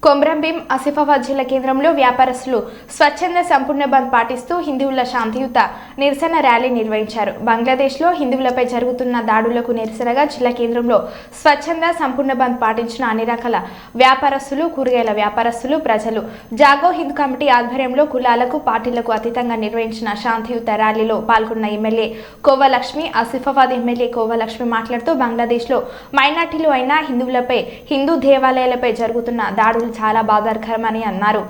కొమ్రంభీం ఆసిఫాబాద్ జిల్లా కేంద్రంలో వ్యాపారస్తులు స్వచ్ఛంద సంపూర్ణ బంద్ పాటిస్తూ హిందువుల శాంతియుత నిరసన ర్యాలీ నిర్వహించారు. బంగ్లాదేశ్లో హిందువులపై జరుగుతున్న దాడులకు నిరసనగా జిల్లా కేంద్రంలో స్వచ్ఛంద సంపూర్ణ బంద్ పాటించిన అన్ని రకాల వ్యాపారస్తులు, కూరగాయల వ్యాపారస్తులు, ప్రజలు జాగో హింద్ కమిటీ ఆధ్వర్యంలో కులాలకు, పార్టీలకు అతీతంగా నిర్వహించిన శాంతియుత ర్యాలీలో పాల్గొన్న ఎమ్మెల్యే కోవలక్ష్మి, ఆసిఫాబాద్ ఎమ్మెల్యే కోవలక్ష్మి మాట్లాడుతూ బంగ్లాదేశ్లో మైనార్టీలు అయిన హిందువులపై, హిందూ దేవాలయాలపై జరుగుతున్న దాడులు చాలా బాధాకరమని అన్నారు.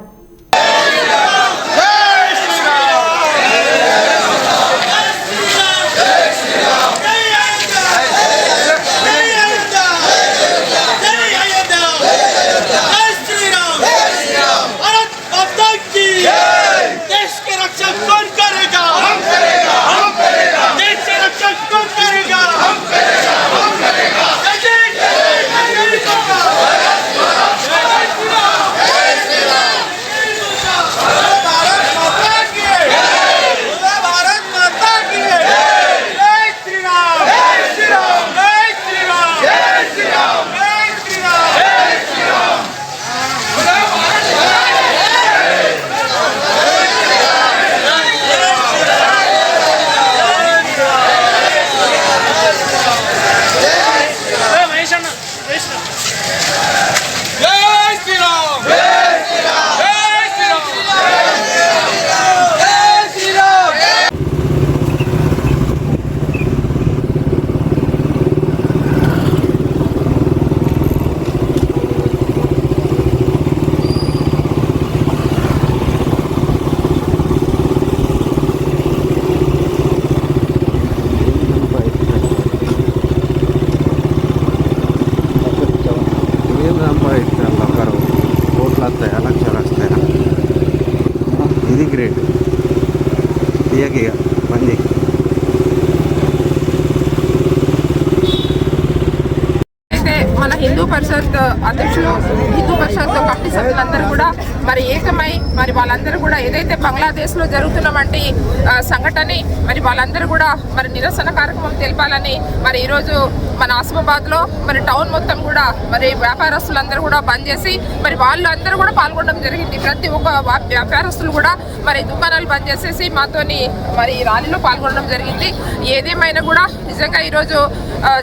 ఇది గ్రేట్ దియకి బందీ అయితే మన హిందూ పరిషత్ అధ్యక్షులు, హిందూ పరిషత్ కమిటీ సభ్యులందరూ కూడా మరి ఏకమై మరి వాళ్ళందరూ కూడా ఏదైతే బంగ్లాదేశ్లో జరుగుతున్నటువంటి సంఘటన మరి వాళ్ళందరూ కూడా మరి నిరసన కార్యక్రమం తెలపాలని మరి ఈరోజు మన ఆసిఫాబాద్లో మరి టౌన్ మొత్తం కూడా మరి వ్యాపారస్తులందరూ కూడా బంద్ చేసి మరి వాళ్ళందరూ కూడా పాల్గొనడం జరిగింది. ప్రతి ఒక్క వ్యాపారస్తులు కూడా మరి దుకాణాలు బంద్ చేసేసి మాతోని మరి ర్యాలీలో పాల్గొనడం జరిగింది. ఏదేమైనా కూడా నిజంగా ఈరోజు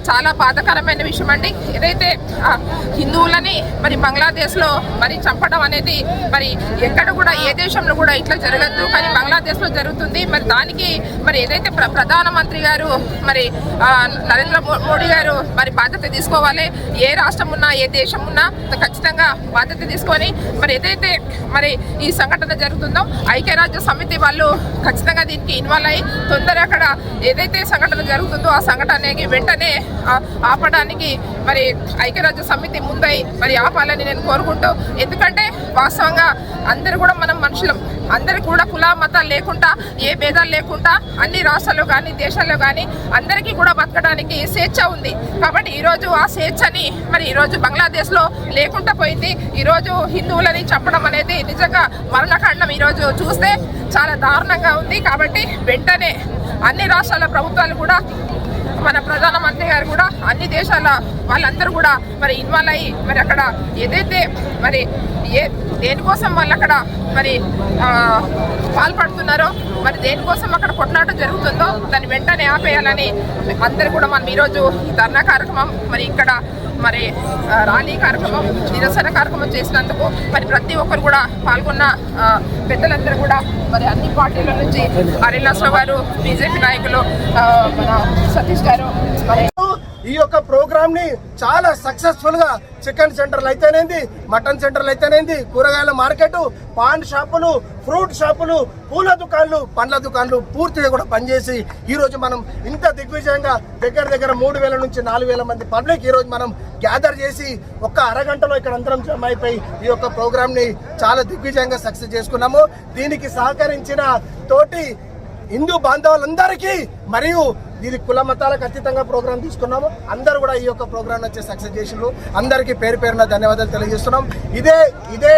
చాలా బాధాకరమైన విషయం అండి. ఏదైతే హిందువులని మరి బంగ్లాదేశ్లో మరి చంపడం అనేది మరి ఎక్కడ కూడా ఏ దేశంలో కూడా ఇట్లా జరగద్దు, కానీ బంగ్లాదేశ్లో జరుగుతుంది. మరి దానికి మరి ఏదైతే ప్రధానమంత్రి గారు మరి నరేంద్ర మోడీ గారు మరి బాధ్యత తీసుకోవాలి. ఏ రాష్ట్రం ఉన్నా, ఏ దేశం ఉన్నా ఖచ్చితంగా బాధ్యత తీసుకొని మరి ఏదైతే మరి ఈ సంఘటన జరుగుతుందో ఐక్యరాజ్య సమితి వాళ్ళు ఖచ్చితంగా దీనికి ఇన్వాల్వ్ అయ్యి తొందరగా అక్కడ ఏదైతే సంఘటన జరుగుతుందో ఆ సంఘటనకి వెంటనే ఆపడానికి మరి ఐక్యరాజ్య సమితి ముందై మరి ఆపాలని నేను కోరుకుంటూ, ఎందుకంటే వాస్తవంగా అందరూ కూడా మనం మనుషులం, అందరికి కూడా కుల మతాలు లేకుండా, ఏ భేదాలు లేకుండా అన్ని రాష్ట్రాల్లో కానీ దేశాల్లో కానీ అందరికీ కూడా బతకడానికి స్వేచ్ఛ ఉంది. కాబట్టి ఈరోజు ఆ స్వేచ్ఛని మరి ఈరోజు బంగ్లాదేశ్లో లేకుండా పోయింది. ఈరోజు హిందువులని చంపడం అనేది నిజంగా మరణకాండం ఈరోజు చూస్తే చాలా దారుణంగా ఉంది. కాబట్టి వెంటనే అన్ని రాష్ట్రాల ప్రభుత్వాలు కూడా, మన ప్రధానమంత్రి గారు కూడా, అన్ని దేశాల వాళ్ళందరూ కూడా మరి ఇన్వాల్వ్ అయ్యి మరి అక్కడ ఏదైతే మరి దేనికోసం వాళ్ళు అక్కడ మరి పాల్పడుతున్నారో, మరి దేనికోసం అక్కడ కొట్లాట జరుగుతుందో దాన్ని వెంటనే ఆపేయాలని అందరూ కూడా మనం ఈరోజు ధర్నా కార్యక్రమం మరి ఇక్కడ మరి ర్యాలీ కార్యక్రమం, నిరసన కార్యక్రమం చేసినందుకు మరి ప్రతి ఒక్కరు కూడా పాల్గొన్న పెద్దలందరూ కూడా మరి అన్ని పార్టీల నుంచి హరిలాస్రావు గారు, బీజేపీ నాయకులు, మన సతీష్ గారు మరి ఈ యొక్క ప్రోగ్రామ్ ని చాలా సక్సెస్ఫుల్ గా చికెన్ సెంటర్లు అయితేనేంది, మటన్ సెంటర్లు అయితేనేంది, కూరగాయల మార్కెట్, పాన్ షాపులు, ఫ్రూట్ షాపులు, పూల దుకాణాలు, పండ్ల దుకాణాలు పూర్తిగా కూడా పనిచేసి ఈ రోజు మనం ఇంత దిగ్విజయంగా దగ్గర 3000 నుంచి 4000 మంది పబ్లిక్ ఈ రోజు మనం గ్యాదర్ చేసి ఒక్క అరగంటలో ఇక్కడ అందరం జమ అయిపోయి ఈ యొక్క ప్రోగ్రామ్ ని చాలా దిగ్విజయంగా సక్సెస్ చేసుకున్నాము. దీనికి సహకరించిన తోటి హిందూ బాంధవులందరికీ మరియు ఇది కుల మతాలకు అతీతంగా ప్రోగ్రామ్ తీసుకున్నాము. అందరూ కూడా ఈ యొక్క ప్రోగ్రామ్ వచ్చి సక్సెస్ చేసినారు. అందరికీ పేరు పేరున ధన్యవాదాలు తెలియజేస్తున్నాం. ఇదే